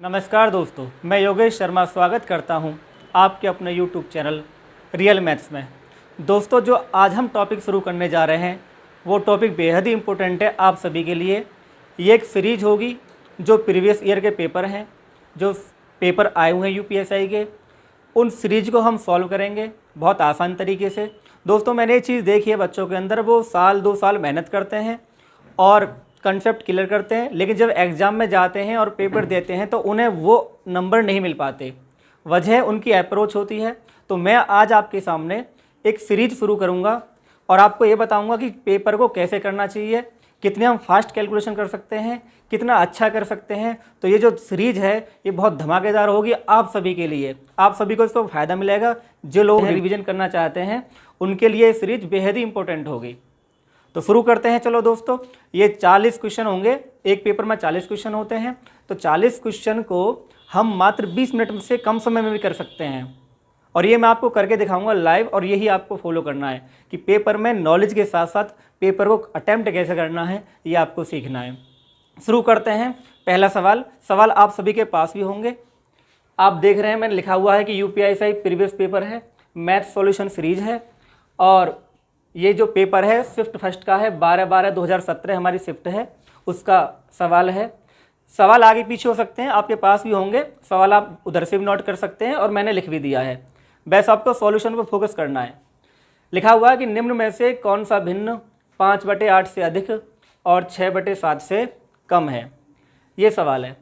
नमस्कार दोस्तों, मैं योगेश शर्मा स्वागत करता हूं आपके अपने YouTube चैनल रियल मैथ्स में। दोस्तों, जो आज हम टॉपिक शुरू करने जा रहे हैं वो टॉपिक बेहद ही इम्पोर्टेंट है आप सभी के लिए। ये एक सीरीज होगी जो प्रीवियस ईयर के पेपर हैं, जो पेपर आए हुए हैं यूपीएससी के, उन सीरीज को हम सॉल्व करेंगे बहुत आसान तरीके से। दोस्तों, मैंने ये चीज़ देखी है बच्चों के अंदर, वो साल 2 साल मेहनत करते हैं और कंसेप्ट क्लियर करते हैं, लेकिन जब एग्ज़ाम में जाते हैं और पेपर देते हैं तो उन्हें वो नंबर नहीं मिल पाते। वजह उनकी अप्रोच होती है। तो मैं आज आपके सामने एक सीरीज शुरू करूंगा और आपको ये बताऊंगा कि पेपर को कैसे करना चाहिए, कितने हम फास्ट कैलकुलेशन कर सकते हैं, कितना अच्छा कर सकते हैं। तो ये जो सीरीज है ये बहुत धमाकेदार होगी आप सभी के लिए। आप सभी को इसको फ़ायदा मिलेगा। जो लोग रिवीजन करना चाहते हैं उनके लिए ये सीरीज बेहद ही इंपॉर्टेंट होगी। तो शुरू करते हैं। चलो दोस्तों, ये 40 क्वेश्चन होंगे। एक पेपर में 40 क्वेश्चन होते हैं, तो 40 क्वेश्चन को हम मात्र 20 मिनट से कम समय में भी कर सकते हैं। और ये मैं आपको करके दिखाऊंगा लाइव, और यही आपको फॉलो करना है कि पेपर में नॉलेज के साथ साथ पेपर को अटैम्प्ट कैसे करना है, ये आपको सीखना है। शुरू करते हैं। पहला सवाल आप सभी के पास भी होंगे। आप देख रहे हैं मैंने लिखा हुआ है कि यूपीएससी प्रीवियस पेपर है, मैथ सॉल्यूशन सीरीज है। और ये जो पेपर है शिफ्ट फर्स्ट का है, 12/12/2017 हमारी शिफ्ट है, उसका सवाल है। सवाल आगे पीछे हो सकते हैं, आपके पास भी होंगे सवाल, आप उधर से भी नोट कर सकते हैं और मैंने लिख भी दिया है। बस आपको सॉल्यूशन पर फोकस करना है। लिखा हुआ है कि निम्न में से कौन सा भिन्न 5/8 से अधिक और 6/7 से कम है। ये सवाल है।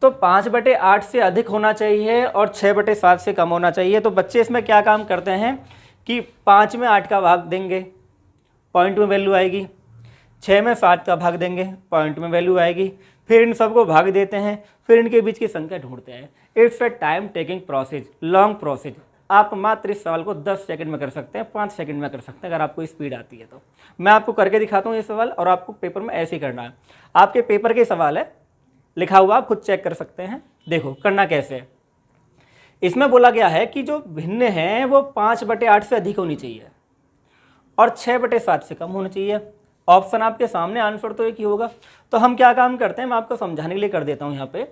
तो 5/8 से अधिक होना चाहिए और 6/7 से कम होना चाहिए। तो बच्चे इसमें क्या काम करते हैं कि 5 में 8 का भाग देंगे, पॉइंट में वैल्यू आएगी। 6 में 7 का भाग देंगे, पॉइंट में वैल्यू आएगी। फिर इन सबको भाग देते हैं, फिर इनके बीच की संख्या ढूंढते हैं। It's a time taking process, long process. आप मात्र इस सवाल को 10 सेकंड में कर सकते हैं, 5 सेकंड में कर सकते हैं अगर आपको स्पीड आती है तो। मैं आपको करके दिखाता हूँ ये सवाल, और आपको पेपर में ऐसे ही करना है। आपके पेपर के सवाल है, लिखा हुआ, आप खुद चेक कर सकते हैं। देखो करना कैसे है। इसमें बोला गया है कि जो भिन्न है वो 5/8 से अधिक होनी चाहिए और 6/7 से कम होना चाहिए। ऑप्शन आपके सामने, आंसर तो एक ही होगा। तो हम क्या काम करते हैं, मैं आपको समझाने के लिए कर देता हूं यहाँ पे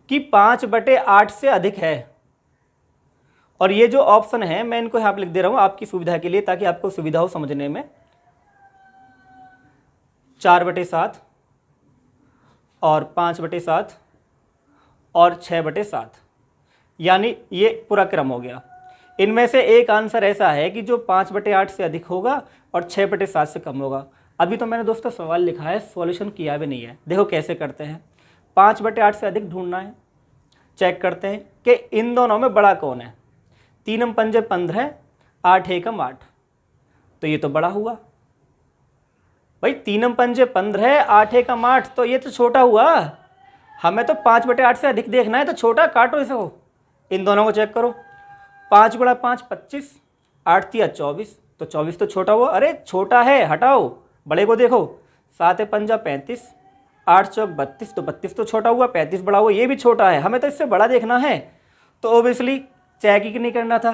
कि 5/8 से अधिक है। और ये जो ऑप्शन है मैं इनको यहाँ पे लिख दे रहा हूं आपकी सुविधा के लिए, ताकि आपको सुविधा हो समझने में। 4/7 और 5/7 और 6/7, यानी ये पूरा क्रम हो गया। इनमें से एक आंसर ऐसा है कि जो 5/8 से अधिक होगा और 6/7 से कम होगा। अभी तो मैंने दोस्तों सवाल लिखा है, सॉल्यूशन किया भी नहीं है। देखो कैसे करते हैं। 5/8 से अधिक ढूंढना है। चेक करते हैं कि इन दोनों में बड़ा कौन है। 3 पंजे 15, 8 एकम 8, तो ये तो बड़ा हुआ भाई। 3 पंजे 15, 8 एकम 8, तो ये तो छोटा हुआ। हमें तो 5/8 से अधिक देखना है, तो छोटा काटो इसको। इन दोनों को चेक करो। 5 × 5 25, 8 × 24, तो 24 तो छोटा हुआ। अरे छोटा है, हटाओ, बड़े को देखो। 7 × 5 35, 8 × 4 32, तो 32 तो छोटा हुआ, 35 बड़ा हुआ, ये भी छोटा है। हमें तो इससे बड़ा देखना है। तो ओबियसली चेक ही नहीं करना था।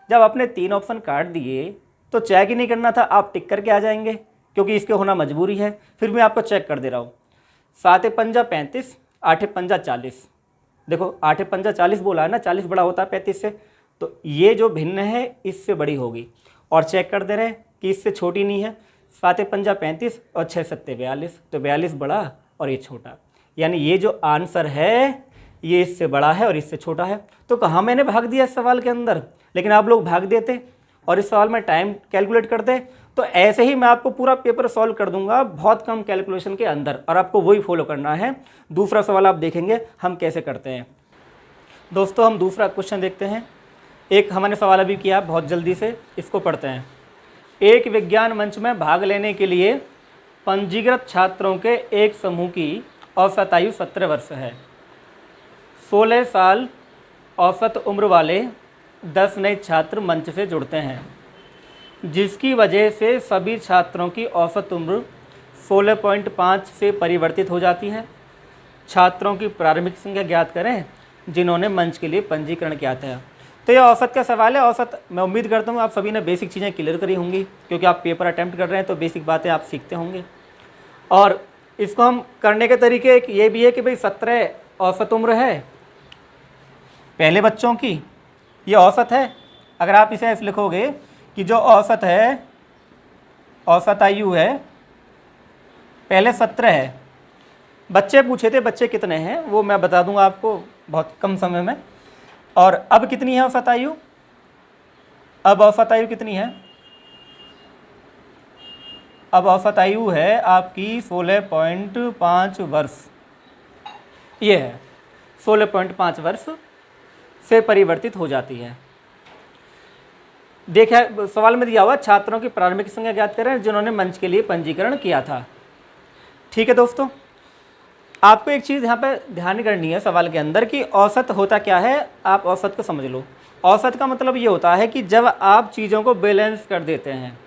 जब आपने 3 ऑप्शन काट दिए तो चेक ही नहीं करना था, आप टिक करके आ जाएंगे, क्योंकि इसके होना मजबूरी है। फिर मैं आपको चेक कर दे रहा हूँ। 7 × 5 35, 8 × 5 40, देखो 8 × 5 40 बोला है ना, 40 बड़ा होता है 35 से। तो ये जो भिन्न है इससे बड़ी होगी। और चेक कर दे रहे हैं कि इससे छोटी नहीं है। 7 × 5 35 और 6 × 7 42, तो 42 बड़ा और ये छोटा। यानी ये जो आंसर है ये इससे बड़ा है और इससे छोटा है। तो कहाँ मैंने भाग दिया इस सवाल के अंदर, लेकिन आप लोग भाग देते और इस सवाल में टाइम कैलकुलेट करते। तो ऐसे ही मैं आपको पूरा पेपर सॉल्व कर दूंगा बहुत कम कैलकुलेशन के अंदर, और आपको वही फॉलो करना है। दूसरा सवाल आप देखेंगे हम कैसे करते हैं। दोस्तों, हम दूसरा क्वेश्चन देखते हैं। एक हमने सवाल अभी किया, बहुत जल्दी से इसको पढ़ते हैं। एक विज्ञान मंच में भाग लेने के लिए पंजीकृत छात्रों के एक समूह की औसत आयु 17 वर्ष है। 16 साल औसत उम्र वाले 10 नए छात्र मंच से जुड़ते हैं, जिसकी वजह से सभी छात्रों की औसत उम्र 16.5 से परिवर्तित हो जाती है। छात्रों की प्रारंभिक संख्या ज्ञात करें जिन्होंने मंच के लिए पंजीकरण किया था। तो ये औसत का सवाल है। औसत मैं उम्मीद करता हूँ आप सभी ने बेसिक चीज़ें क्लियर करी होंगी, क्योंकि आप पेपर अटैम्प्ट कर रहे हैं तो बेसिक बातें आप सीखते होंगे। और इसको हम करने के तरीके एक ये भी है कि भाई 17 औसत उम्र है पहले बच्चों की ये औसत है। अगर आप इसे ऐसे लिखोगे कि जो औसत है, औसत आयु है, पहले 17 है। बच्चे पूछे थे बच्चे कितने हैं, वो मैं बता दूंगा आपको बहुत कम समय में। और अब कितनी है औसत आयु? अब औसत आयु कितनी है? अब औसत आयु है आपकी 16.5 वर्ष। ये है 16.5 वर्ष से परिवर्तित हो जाती है। देखिए सवाल में दिया हुआ छात्रों की प्रारंभिक संख्या ज्ञात करें जिन्होंने मंच के लिए पंजीकरण किया था। ठीक है दोस्तों, आपको एक चीज़ यहाँ पे ध्यान करनी है सवाल के अंदर कि औसत होता क्या है। आप औसत को समझ लो। औसत का मतलब ये होता है कि जब आप चीज़ों को बैलेंस कर देते हैं,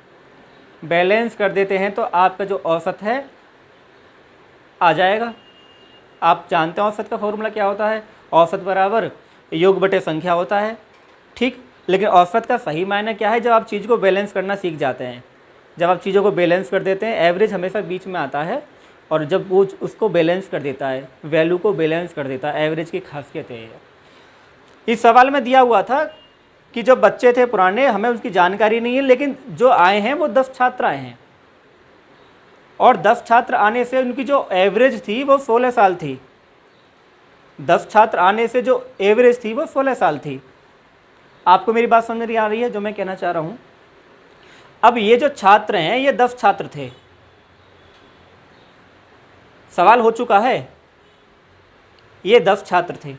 बैलेंस कर देते हैं तो आपका जो औसत है आ जाएगा। आप जानते हैं औसत का फॉर्मूला क्या होता है? औसत बराबर योग बटे संख्या होता है। ठीक, लेकिन औसत का सही मायने क्या है? जब आप चीज़ को बैलेंस करना सीख जाते हैं, जब आप चीज़ों को बैलेंस कर देते हैं, एवरेज हमेशा बीच में आता है, और जब वो उसको बैलेंस कर देता है, वैल्यू को बैलेंस कर देता है, एवरेज की खासियत है। इस सवाल में दिया हुआ था कि जो बच्चे थे पुराने, हमें उसकी जानकारी नहीं है, लेकिन जो आए हैं वो 10 छात्र आए हैं, और 10 छात्र आने से उनकी जो एवरेज थी वो 16 साल थी। 10 छात्र आने से जो एवरेज थी वो 16 साल थी। आपको मेरी बात समझ नहीं आ रही है जो मैं कहना चाह रहा हूँ? अब ये जो छात्र हैं ये 10 छात्र थे। सवाल हो चुका है, ये 10 छात्र थे।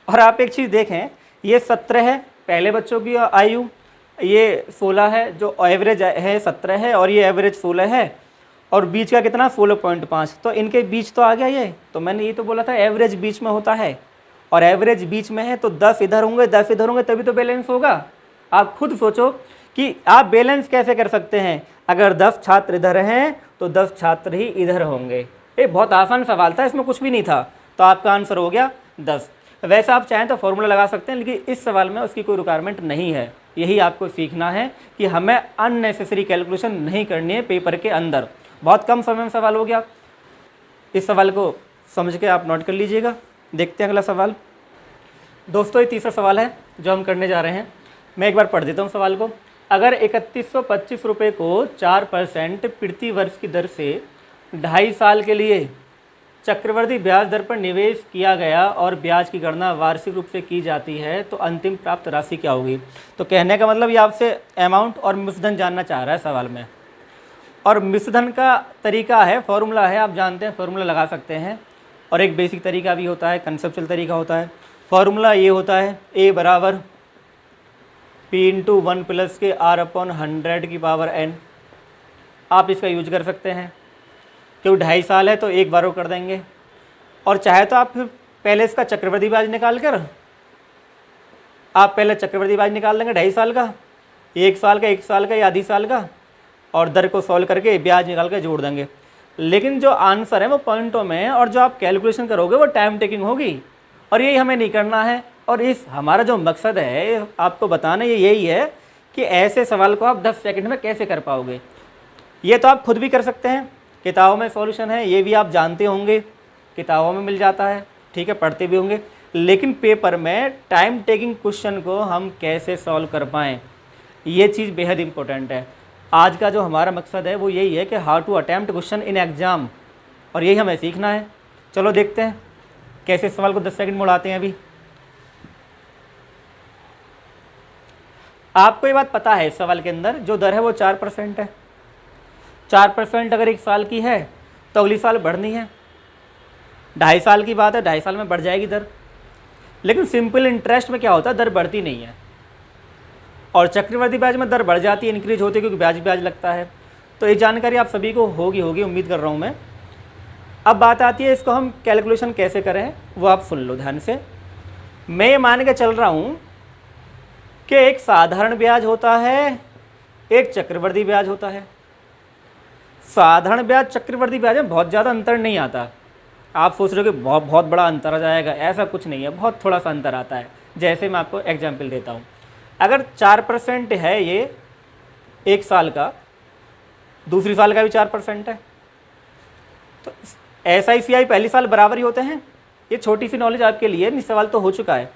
और आप एक चीज़ देखें, ये 17 है पहले बच्चों की आयु, ये 16 है, जो एवरेज है 17 है, और ये एवरेज 16 है, और बीच का कितना 16.5। तो इनके बीच तो आ गया ये। तो मैंने ये तो बोला था एवरेज बीच में होता है, और एवरेज बीच में है तो 10 इधर होंगे, 10 इधर होंगे, तभी तो बैलेंस होगा। आप खुद सोचो कि आप बैलेंस कैसे कर सकते हैं। अगर 10 छात्र इधर हैं तो 10 छात्र ही इधर होंगे। ये बहुत आसान सवाल था, इसमें कुछ भी नहीं था। तो आपका आंसर हो गया 10। वैसे आप चाहें तो फॉर्मूला लगा सकते हैं, लेकिन इस सवाल में उसकी कोई रिक्वायरमेंट नहीं है। यही आपको सीखना है कि हमें अननेसेसरी कैलकुलेशन नहीं करनी है पेपर के अंदर। बहुत कम समय में सवाल हो गया। इस सवाल को समझ के आप नोट कर लीजिएगा। देखते हैं अगला सवाल। दोस्तों ये तीसरा सवाल है जो हम करने जा रहे हैं। मैं एक बार पढ़ देता हूँ सवाल को। अगर 3125 रुपये को 4% प्रति वर्ष की दर से 2.5 साल के लिए चक्रवृद्धि ब्याज दर पर निवेश किया गया और ब्याज की गणना वार्षिक रूप से की जाती है तो अंतिम प्राप्त राशि क्या होगी? तो कहने का मतलब ये आपसे अमाउंट और मिश्रधन जानना चाह रहा है सवाल में। और मिश्रधन का तरीका है, फॉर्मूला है, आप जानते हैं फॉर्मूला लगा सकते हैं। और एक बेसिक तरीका भी होता है, कंसेप्चुअल तरीका होता है। फॉर्मूला ये होता है A बराबर P इंटू 1 प्लस के R/100 की पावर n। आप इसका यूज कर सकते हैं, क्योंकि 2.5 साल है तो एक बार कर देंगे। और चाहे तो आप पहले इसका चक्रवृद्धि ब्याज निकाल कर आप पहले चक्रवृद्धि ब्याज निकाल देंगे 2.5 साल का, 1 साल का, 1 साल का या आधी साल का, और दर को सॉल्व करके ब्याज निकाल के जोड़ देंगे। लेकिन जो आंसर है वो पॉइंटों में है, और जो आप कैलकुलेशन करोगे वो टाइम टेकिंग होगी, और यही हमें नहीं करना है। और इस हमारा जो मकसद है आपको बताना ये यही है कि ऐसे सवाल को आप 10 सेकंड में कैसे कर पाओगे। ये तो आप खुद भी कर सकते हैं, किताबों में सॉल्यूशन है, ये भी आप जानते होंगे, किताबों में मिल जाता है, ठीक है, पढ़ते भी होंगे। लेकिन पेपर में टाइम टेकिंग क्वेश्चन को हम कैसे सॉल्व कर पाएँ, ये चीज़ बेहद इंपॉर्टेंट है। आज का जो हमारा मकसद है वो यही है कि how to attempt question in exam, और यही हमें सीखना है। चलो देखते हैं कैसे सवाल को 10 सेकंड में उड़ाते हैं। अभी आपको ये बात पता है इस सवाल के अंदर जो दर है वो 4% है। 4% अगर 1 साल की है तो अगली साल बढ़नी है। 2.5 साल की बात है, 2.5 साल में बढ़ जाएगी दर। लेकिन सिंपल इंटरेस्ट में क्या होता है, दर बढ़ती नहीं है, और चक्रवृद्धि ब्याज में दर बढ़ जाती है, इंक्रीज होती है, क्योंकि ब्याज ब्याज लगता है। तो ये जानकारी आप सभी को होगी उम्मीद कर रहा हूँ मैं। अब बात आती है इसको हम कैलकुलेशन कैसे करें, वो आप सुन लो ध्यान से। मैं मान के चल रहा हूँ कि एक साधारण ब्याज होता है, एक चक्रवृद्धि ब्याज होता है। साधारण ब्याज चक्रवृद्धि ब्याज में बहुत ज़्यादा अंतर नहीं आता। आप सोच रहे हो कि बहुत बड़ा अंतर आ जाएगा, ऐसा कुछ नहीं है, बहुत थोड़ा सा अंतर आता है। जैसे मैं आपको एग्जाम्पल देता हूँ, अगर 4% है ये 1 साल का, दूसरी साल का भी 4% है, तो SICI पहली साल बराबर ही होते हैं। ये छोटी सी नॉलेज आपके लिए, सवाल तो हो चुका है।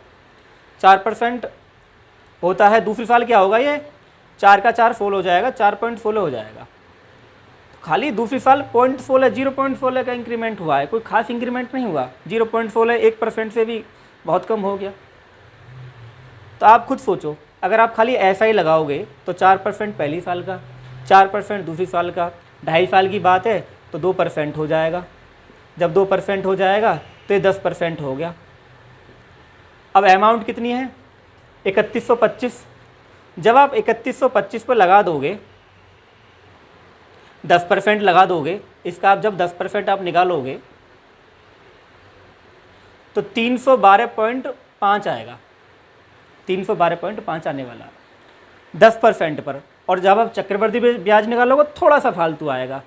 4% होता है, दूसरी साल क्या होगा, ये 4 का 4 16 हो जाएगा, 4.16 हो जाएगा। तो खाली दूसरी साल 0.16 0.16 का इंक्रीमेंट हुआ है, कोई खास इंक्रीमेंट नहीं हुआ। 0.16 1% से भी बहुत कम हो गया। तो आप खुद सोचो, अगर आप खाली ऐसा ही लगाओगे तो 4% पहली साल का, 4% दूसरी साल का, 2.5 साल की बात है तो 2% हो जाएगा। जब 2% हो जाएगा तो ये 10% हो गया। अब अमाउंट कितनी है, 3125। जब आप 3125 पर लगा दोगे, 10% लगा दोगे, इसका आप जब 10% आप निकालोगे तो 312.5 आएगा, 312.5 आने वाला 10% पर। और जब आप चक्रवृद्धि ब्याज निकालोगे थोड़ा सा फालतू आएगा।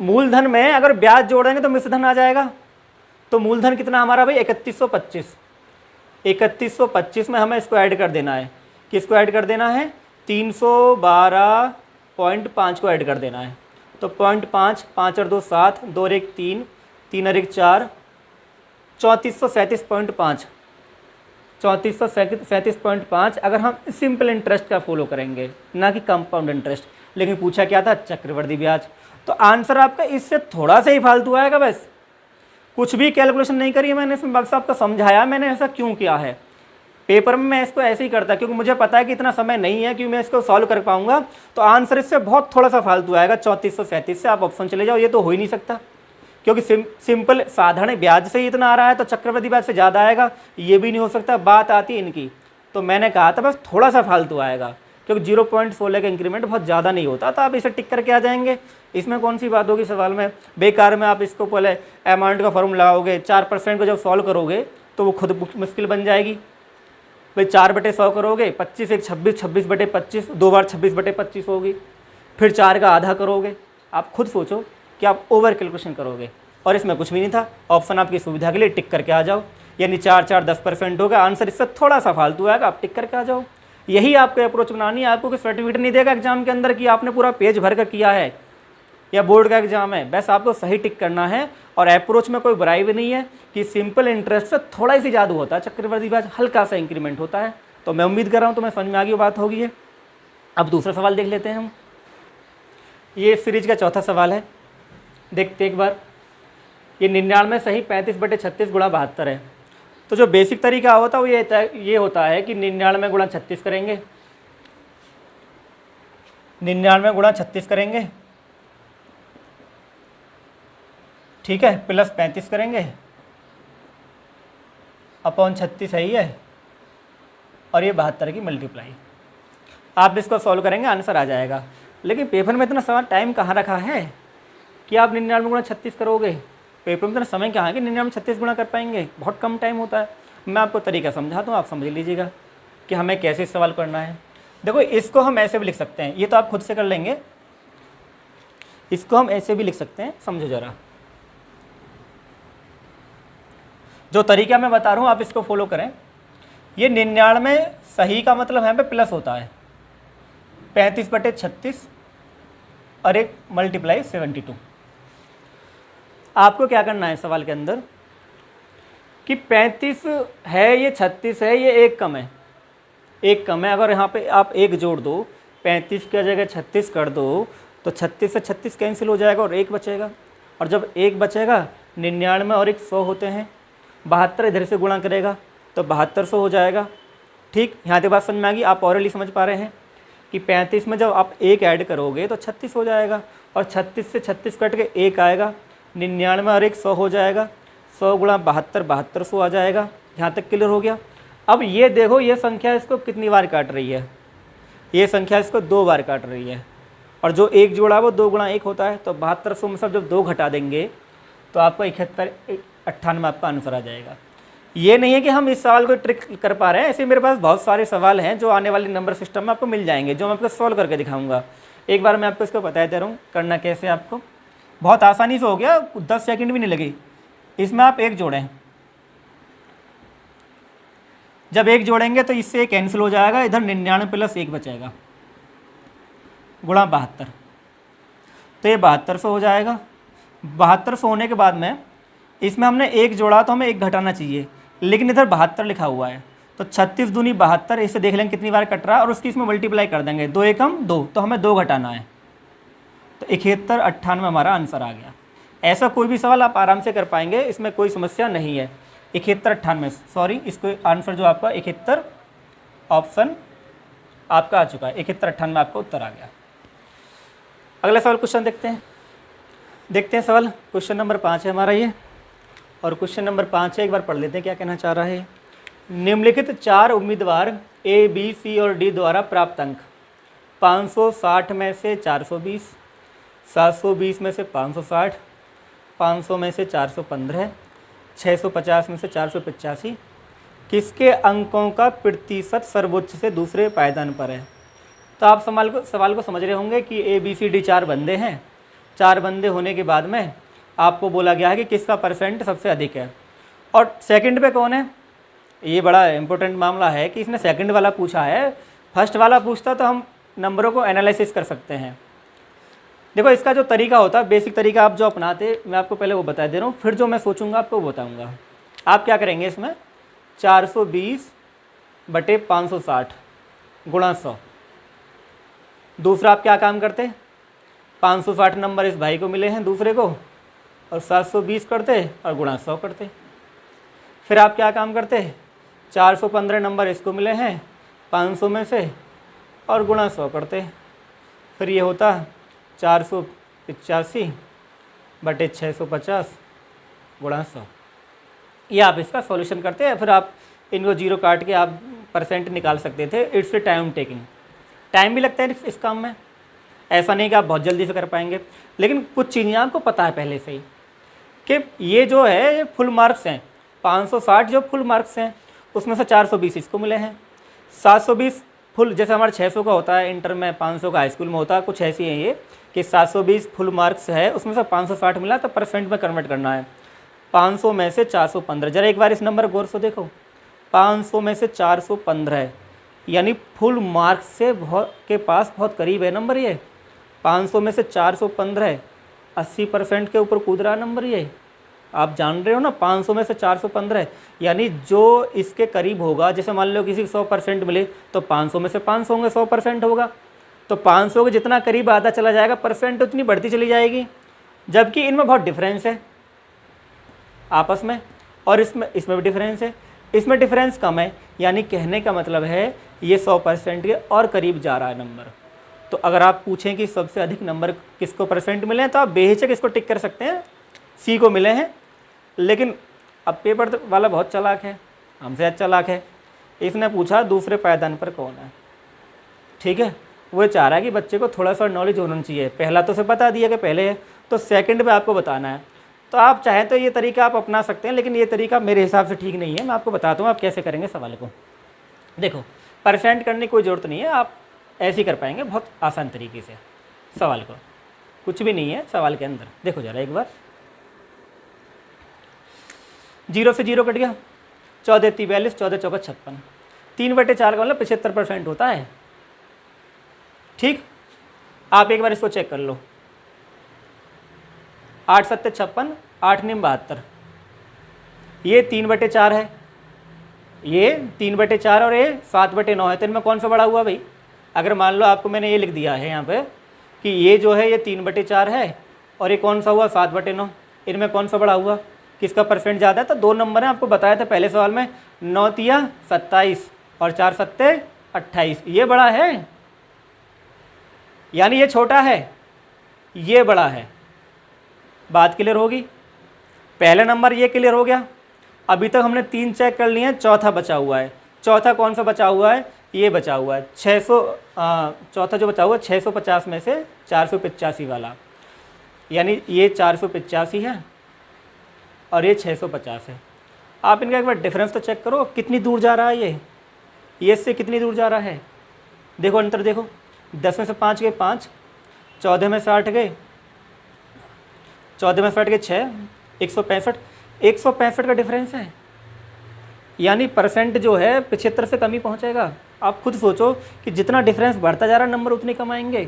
मूलधन में अगर ब्याज जोड़ेंगे तो मिश्रधन आ जाएगा। तो मूलधन कितना हमारा भाई, 3125। 3125 में हमें इसको ऐड कर देना है। किसको ऐड कर देना है, 312.5 को ऐड कर देना है। तो 0.5, 5 और 2 7, 2 और 1 3, 3 और 1 4, 3437.5, 3437.5 अगर हम सिंपल इंटरेस्ट का फॉलो करेंगे, ना कि कंपाउंड इंटरेस्ट। लेकिन पूछा क्या था, चक्रवृद्धि ब्याज। तो आंसर आपका इससे थोड़ा सा ही फालतू आएगा, बस कुछ भी कैलकुलेशन नहीं करी है मैंने, इसमें बस आपको समझाया मैंने ऐसा क्यों किया है। पेपर में मैं इसको ऐसे ही करता क्योंकि मुझे पता है कि इतना समय नहीं है कि मैं इसको सॉल्व कर पाऊंगा। तो आंसर इससे बहुत थोड़ा सा फालतू आएगा, 3437 से आप ऑप्शन चले जाओ। ये तो हो ही नहीं सकता, क्योंकि सिंपल साधारण ब्याज से ही इतना आ रहा है तो चक्रवृद्धि ब्याज से ज़्यादा आएगा, ये भी नहीं हो सकता। बात आती है इनकी, तो मैंने कहा था बस थोड़ा सा फालतू आएगा, क्योंकि 0.16 का इंक्रीमेंट बहुत ज़्यादा नहीं होता। तो आप इसे टिक करके आ जाएंगे, इसमें कौन सी बात होगी सवाल में। बेकार में आप इसको पहले अमाउंट का फॉर्मूला लगाओगे, 4% को जब सॉल्व करोगे तो वो खुद मुश्किल बन जाएगी। भाई 4/100 करोगे, 25 1 26, 26/25, 2 बार 26/25 होगी। फिर 4 का आधा करोगे, आप खुद सोचो कि आप ओवर कैलकुलेशन करोगे। और इसमें कुछ भी नहीं था, ऑप्शन आपकी सुविधा के लिए टिक करके आ जाओ। यानी 4 4 10% होगा, आंसर इससे थोड़ा सा फालतू आएगा, आप टिक करके आ जाओ। यही आपको अप्रोच बनानी है। आपको कोई सर्टिफिकेट नहीं देगा एग्जाम के अंदर कि आपने पूरा पेज भर कर किया है, या बोर्ड का एग्जाम है, बस आपको सही टिक करना है। और अप्रोच में कोई बुराई भी नहीं है कि सिंपल इंटरेस्ट से थोड़ा ही जादू होता है, चक्रवृद्धि ब्याज हल्का सा इंक्रीमेंट होता है। तो मैं उम्मीद कर रहा हूँ तुम्हें समझ में आ गई बात होगी है। अब दूसरा सवाल देख लेते हैं हम। ये सीरीज का चौथा सवाल है, देखते एक बार। ये 99 सही 35/36 गुणा 72 है। तो जो बेसिक तरीका होता है वो ये होता है कि 99 गुणा 36 करेंगे, 99 गुणा 36 करेंगे, ठीक है, प्लस 35 करेंगे अपॉन 36 है ही है, और ये 72 की मल्टीप्लाई। आप इसको सॉल्व करेंगे, आंसर आ जाएगा। लेकिन पेपर में इतना समय टाइम कहाँ रखा है कि आप 99 गुणा 36 करोगे। पेपर में इतना समय कहाँ है कि 99 36 गुणा कर पाएंगे, बहुत कम टाइम होता है। मैं आपको तरीका समझाता हूँ, आप समझ लीजिएगा कि हमें कैसे सवाल करना है। देखो इसको हम ऐसे भी लिख सकते हैं, ये तो आप खुद से कर लेंगे। इसको हम ऐसे भी लिख सकते हैं, समझो जरा। जो तरीका मैं बता रहा हूँ आप इसको फॉलो करें। ये 99 सही का मतलब यहाँ पे प्लस होता है, 35/36 और एक मल्टीप्लाई 72। आपको क्या करना है सवाल के अंदर कि 35 है, ये 36 है, ये एक कम है, एक कम है। अगर यहाँ पे आप एक जोड़ दो, 35 की जगह 36 कर दो, तो 36 से 36 कैंसिल हो जाएगा और एक बचेगा। और जब एक बचेगा, 99 और एक 100 होते हैं, 72 इधर से गुणा करेगा तो 7200 हो जाएगा। ठीक, यहाँ तक बात समझ में आ गई। आप ऑरली समझ पा रहे हैं कि 35 में जब आप एक ऐड करोगे तो 36 हो जाएगा, और 36 से 36 कट के एक आएगा, 99 और एक 100 हो जाएगा, 100 गुणा 72 7200 आ जाएगा। यहाँ तक क्लियर हो गया। अब ये देखो, ये संख्या इसको कितनी बार काट रही है, ये संख्या इसको 2 बार काट रही है, और जो एक जोड़ा वो 2 गुणा 1 होता है। तो 7200 में सब जब 2 घटा देंगे तो आपको 98 आपका आंसर आ जाएगा। ये नहीं है कि हम इस सवाल को ट्रिक कर पा रहे हैं, ऐसे मेरे पास बहुत सारे सवाल हैं जो आने वाले नंबर सिस्टम में आपको मिल जाएंगे, जो मैं आपको सॉल्व करके दिखाऊंगा। एक बार मैं आपको इसको बता दे रहा हूँ करना कैसे। आपको बहुत आसानी से हो गया, 10 सेकंड भी नहीं लगी। इसमें आप एक जोड़ें, जब एक जोड़ेंगे तो इससे एक कैंसिल हो जाएगा, इधर 99 प्लस 1 बचेगा, गुणा 72, तो ये 7200 हो जाएगा। 7200 होने के बाद में इसमें हमने एक जोड़ा तो हमें एक घटाना चाहिए, लेकिन इधर 72 लिखा हुआ है, तो 36 दूनी 72, इसे देख लेंगे कितनी बार कट रहा है और उसकी इसमें मल्टीप्लाई कर देंगे, 2 एकम 2, तो हमें 2 घटाना है, तो 71 98 हमारा आंसर आ गया। ऐसा कोई भी सवाल आप आराम से कर पाएंगे, इसमें कोई समस्या नहीं है। 71 98, सॉरी, इसको आंसर जो आपका 71 ऑप्शन आपका आ चुका है, 71 98 आपका उत्तर आ गया। अगला सवाल क्वेश्चन देखते हैं सवाल क्वेश्चन नंबर 5 है हमारा ये, और क्वेश्चन नंबर 5 है, एक बार पढ़ लेते हैं क्या कहना चाह रहा है। निम्नलिखित 4 उम्मीदवार ए बी सी और डी द्वारा प्राप्त अंक 560 में से 420, 720 में से 560, 500 में से 415, 650 में से 485 किसके अंकों का प्रतिशत सर्वोच्च से दूसरे पायदान पर है। तो आप सवाल को समझ रहे होंगे कि ए बी सी डी 4 बंदे हैं, 4 बंदे होने के बाद में आपको बोला गया है कि किसका परसेंट सबसे अधिक है, और सेकंड पे कौन है। ये बड़ा इंपॉर्टेंट मामला है कि इसने सेकंड वाला पूछा है, फर्स्ट वाला पूछता तो हम नंबरों को एनालिसिस कर सकते हैं। देखो इसका जो तरीका होता है, बेसिक तरीका आप जो अपनाते, मैं आपको पहले वो बता दे रहा हूँ, फिर जो मैं सोचूंगा आपको वो बताऊँगा। आप क्या करेंगे, इसमें 420 बटे 560 गुणा 100। दूसरा आप क्या काम करते, 560 नंबर इस भाई को मिले हैं दूसरे को, और 720 करते और गुणा 100 करते। फिर आप क्या काम करते, 415 नंबर इसको मिले हैं 500 में से, और गुणा 100 करते। फिर ये होता 485 बटे 650 गुणा 100। ये आप इसका सॉल्यूशन करते हैं, फिर आप इनको जीरो काट के आप परसेंट निकाल सकते थे। It's a time taking, time भी लगता है इस काम में, ऐसा नहीं कि आप बहुत जल्दी से कर पाएंगे, लेकिन कुछ चीज़ें आपको पता है पहले से ही कि ये जो है ये फुल मार्क्स हैं। 560 जो फुल मार्क्स हैं उसमें से 420 इसको मिले हैं, 720 फुल, जैसे हमारा 600 का होता है इंटर में, 500 का हाई स्कूल में होता है, कुछ ऐसी है ये कि 720 फुल मार्क्स है, उसमें से 560 मिला तो परसेंट में कन्वर्ट करना है। 500 में से 415, जरा एक बार इस नंबर गौर से देखो, 500 में से 415 है, यानी फुल मार्क्स से के पास बहुत करीब है नंबर ये। 500 में से 415 है, 80% के ऊपर कूद रहा नंबर ये, आप जान रहे हो ना। 500 में से 415 है, यानी जो इसके करीब होगा, जैसे मान लो किसी को 100% मिले तो 500 में से 500 होंगे, 100% होगा, तो 500 के जितना करीब आधा चला जाएगा, परसेंट उतनी बढ़ती चली जाएगी। जबकि इनमें बहुत डिफरेंस है आपस में, और इसमें भी डिफरेंस है, इसमें डिफरेंस कम है, यानी कहने का मतलब है ये 100% के और करीब जा रहा है नंबर। तो अगर आप पूछें कि सबसे अधिक नंबर किसको परसेंट मिले हैं, तो आप बेहिचक इसको टिक कर सकते हैं, सी को मिले हैं। लेकिन अब पेपर वाला बहुत चालाक है, हमसे अच्छा चालाक है, इसने पूछा दूसरे पायदान पर कौन है। ठीक है, वो चाह रहा है कि बच्चे को थोड़ा सा नॉलेज होना चाहिए। पहला तो उसे बता दिया कि पहले है, तो सेकंड पे आपको बताना है। तो आप चाहें तो ये तरीका आप अपना सकते हैं, लेकिन ये तरीका मेरे हिसाब से ठीक नहीं है। मैं आपको बताता हूँ आप कैसे करेंगे सवाल को। देखो, परसेंट करने की कोई ज़रूरत नहीं है, आप ऐसे ही कर पाएंगे बहुत आसान तरीके से सवाल को, कुछ भी नहीं है सवाल के अंदर। देखो ज़रा एक बार, 0 से 0 कट गया, 14 42, 14 चौका 56, 3/4 का मतलब 75% होता है। ठीक, आप एक बार इसको चेक कर लो, 8 7 56, 8 9 72, ये 3/4 है, ये 3/4 और ये 7/9 है। तो इनमें कौन सा बड़ा हुआ भाई? अगर मान लो आपको मैंने ये लिख दिया है यहाँ पे कि ये जो है ये 3/4 है और ये कौन सा हुआ 7/9, इनमें कौन सा बड़ा हुआ, किसका परसेंट ज़्यादा है? तो 2 नंबर हैं, आपको बताया था पहले सवाल में, 9 तिया 27 और 4 सत्ते 28, ये बड़ा है, यानी ये छोटा है, ये बड़ा है। बात क्लियर होगी? पहला नंबर ये क्लियर हो गया। अभी तक हमने 3 चेक कर लिए हैं, चौथा बचा हुआ है। चौथा कौन सा बचा हुआ है? ये बचा हुआ है 600, चौथा जो बचा हुआ है 650 में से 485 वाला, यानी ये 485 है और ये 650 है। आप इनका एक बार डिफरेंस तो चेक करो, कितनी दूर जा रहा है ये इससे कितनी दूर जा रहा है। देखो अंतर देखो, 10 में से 5 गए 5, 14 में से 8 गए, 14 में से 8 गए 6, 165 का डिफरेंस है, यानी परसेंट जो है 75 से कम ही पहुँचेगा। आप खुद सोचो कि जितना डिफरेंस बढ़ता जा रहा है नंबर उतने कम आएंगे,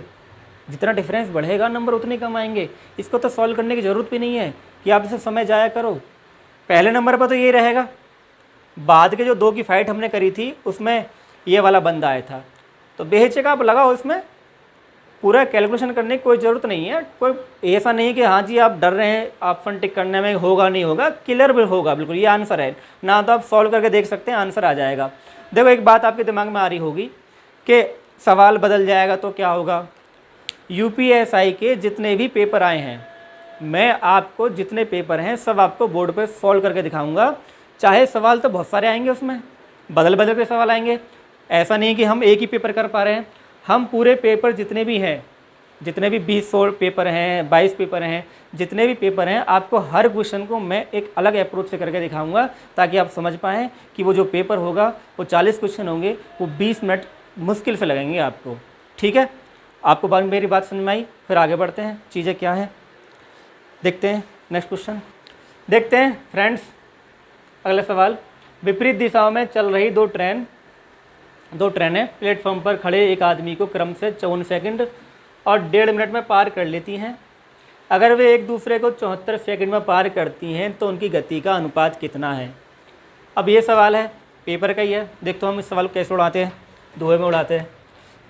जितना डिफरेंस बढ़ेगा नंबर उतने कम आएंगे। इसको तो सॉल्व करने की ज़रूरत भी नहीं है कि आप इसे समय जाया करो। पहले नंबर पर तो ये रहेगा, बाद के जो 2 की फाइट हमने करी थी उसमें ये वाला बंदा आया था। तो बेहिचक आप लगाओ, इसमें पूरा कैलकुलेशन करने की कोई ज़रूरत नहीं है। कोई ऐसा नहीं कि हाँ जी आप डर रहे हैं ऑप्शन टिक करने में, होगा नहीं होगा, क्लियर भी होगा बिल्कुल। ये आंसर है ना, तो आप सॉल्व करके देख सकते हैं, आंसर आ जाएगा। देखो एक बात आपके दिमाग में आ रही होगी कि सवाल बदल जाएगा तो क्या होगा। यूपीएसआई के जितने भी पेपर आए हैं, मैं आपको जितने पेपर हैं सब आपको बोर्ड पे सॉल्व करके दिखाऊंगा। चाहे सवाल तो बहुत सारे आएंगे, उसमें बदल बदल के सवाल आएंगे। ऐसा नहीं कि हम एक ही पेपर कर पा रहे हैं, हम पूरे पेपर जितने भी हैं, जितने भी 20 पेपर हैं, 22 पेपर हैं, जितने भी पेपर हैं, आपको हर क्वेश्चन को मैं एक अलग अप्रोच से करके दिखाऊंगा, ताकि आप समझ पाएँ कि वो जो पेपर होगा वो 40 क्वेश्चन होंगे, वो 20 मिनट मुश्किल से लगेंगे आपको। ठीक है, आपको मेरी बात समझ में आई? फिर आगे बढ़ते हैं, चीज़ें क्या हैं देखते हैं। नेक्स्ट क्वेश्चन देखते हैं फ्रेंड्स। अगला सवाल, विपरीत दिशाओं में चल रही दो ट्रेनें प्लेटफॉर्म पर खड़े एक आदमी को क्रम से 54 सेकंड और 1.5 मिनट में पार कर लेती हैं। अगर वे एक दूसरे को 74 सेकंड में पार करती हैं तो उनकी गति का अनुपात कितना है? अब ये सवाल है, पेपर का ही है। देखते हो हम इस सवाल को कैसे उड़ाते हैं, धुएं में उड़ाते हैं।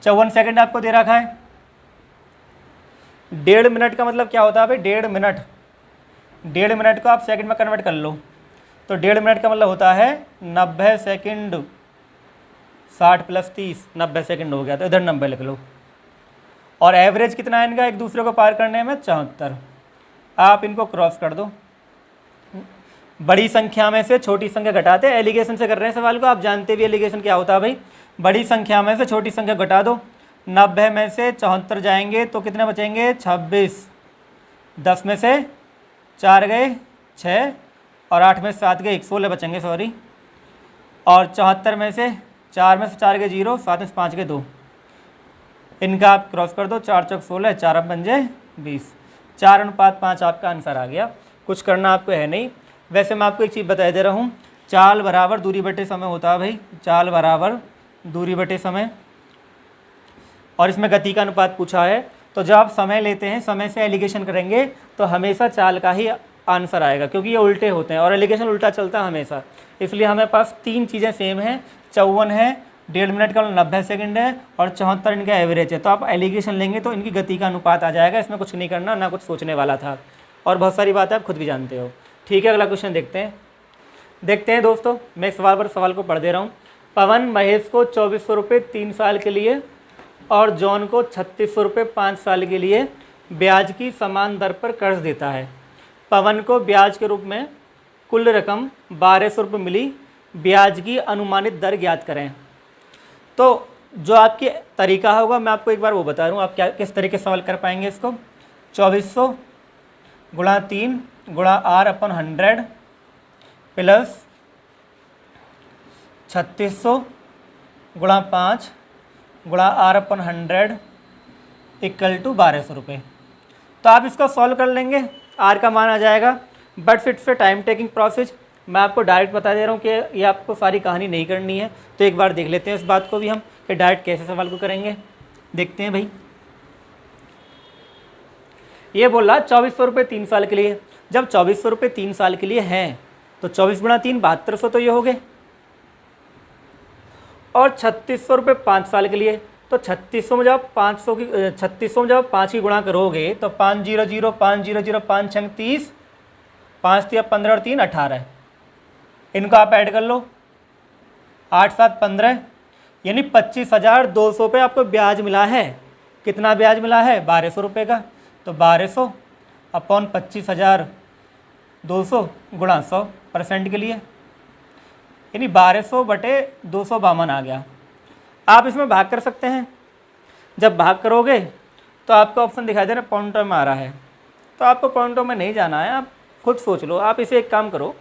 54 सेकंड आपको दे रखा है, 1.5 मिनट का मतलब क्या होता है भाई? 1.5 मिनट को आप सेकंड में कन्वर्ट कर लो, तो 1.5 मिनट का मतलब होता है 90 सेकंड। 60 + 30 90 सेकंड हो गया, तो इधर 90 लिख लो। और एवरेज कितना है इनका एक दूसरे को पार करने में? 74। आप इनको क्रॉस कर दो। बड़ी संख्या में से छोटी संख्या घटाते हैं, एलिगेशन से कर रहे हैं सवाल को, आप जानते भी एलिगेशन क्या होता है भाई। बड़ी संख्या में से छोटी संख्या घटा दो। 90 में से 74 जाएंगे तो कितने बचेंगे? 26। 10 में से 4 गए 6 और 8 में से 7 गए 16 बचेंगे, सॉरी। और 74 में से 4 गए 0, 7 में से 5 गए 2। इनका आप क्रॉस कर दो, 4 चौक 16, 4 अब बन जाए 20। 4:5 आपका आंसर आ गया। कुछ करना आपको है नहीं। वैसे मैं आपको एक चीज़ बता दे रहा हूँ, चाल बराबर दूरी बटे समय होता है भाई, चाल बराबर दूरी बटे समय। और इसमें गति का अनुपात पूछा है, तो जब आप समय लेते हैं, समय से एलिगेशन करेंगे तो हमेशा चाल का ही आंसर आएगा, क्योंकि ये उल्टे होते हैं और एलिगेशन उल्टा चलता है हमेशा। इसलिए हमें पास 3 चीज़ें सेम हैं, 54 है, 1.5 मिनट का 90 सेकंड है, और 74 इनका एवरेज है। तो आप एलिगेशन लेंगे तो इनकी गति का अनुपात आ जाएगा। इसमें कुछ नहीं करना, ना कुछ सोचने वाला था, और बहुत सारी बातें आप खुद भी जानते हो। ठीक है, अगला क्वेश्चन देखते हैं दोस्तों। मैं सवाल पर सवाल को पढ़ दे रहा हूँ। पवन महेश को 2400 रुपये 3 साल के लिए और जॉन को 3600 रुपये 5 साल के लिए ब्याज की समान दर पर कर्ज देता है। पवन को ब्याज के रूप में कुल रकम 1200 रुपये मिली, ब्याज की अनुमानित दर ज्ञात करें। तो जो आपकी तरीका होगा, मैं आपको एक बार वो बता रहा हूँ, आप क्या किस तरीके से सवाल कर पाएंगे इसको। 2400 गुणा 3 गुणा R/100 प्लस 3600 गुणा 5 गुणा R/100 इक्वल टू 1200 रुपये। तो आप इसको सॉल्व कर लेंगे, R का मान आ जाएगा। But it's a time taking process. मैं आपको डायरेक्ट बता दे रहा हूँ कि ये आपको सारी कहानी नहीं करनी है, तो एक बार देख लेते हैं इस बात को भी हम कि डायरेक्ट कैसे सवाल को करेंगे। देखते हैं भाई, ये बोल रहा 2400 रुपये 3 साल के लिए। जब 2400 रुपये 3 साल के लिए हैं तो 24 गुणा 3 7200 तो ये हो गए, और 3600 रुपये 5 साल के लिए। तो 3600 में जब 500 की 3600 में जब 5 की गुणा करोगे तो 500 500 5 6 30, 5 3 15 और 3 18। इनको आप ऐड कर लो, 8 7 15, यानी 25,200 पे आपको ब्याज मिला है। कितना ब्याज मिला है? 1200 रुपये का। तो 1200 अपॉन 25,200 गुणा 100% के लिए, यानी 1200 बटे 252 आ गया। आप इसमें भाग कर सकते हैं। जब भाग करोगे तो आपको ऑप्शन दिखाई दे रहा है पॉइंटों में आ रहा है, तो आपको पॉइंटों में नहीं जाना है, आप खुद सोच लो। आप इसे एक काम करो,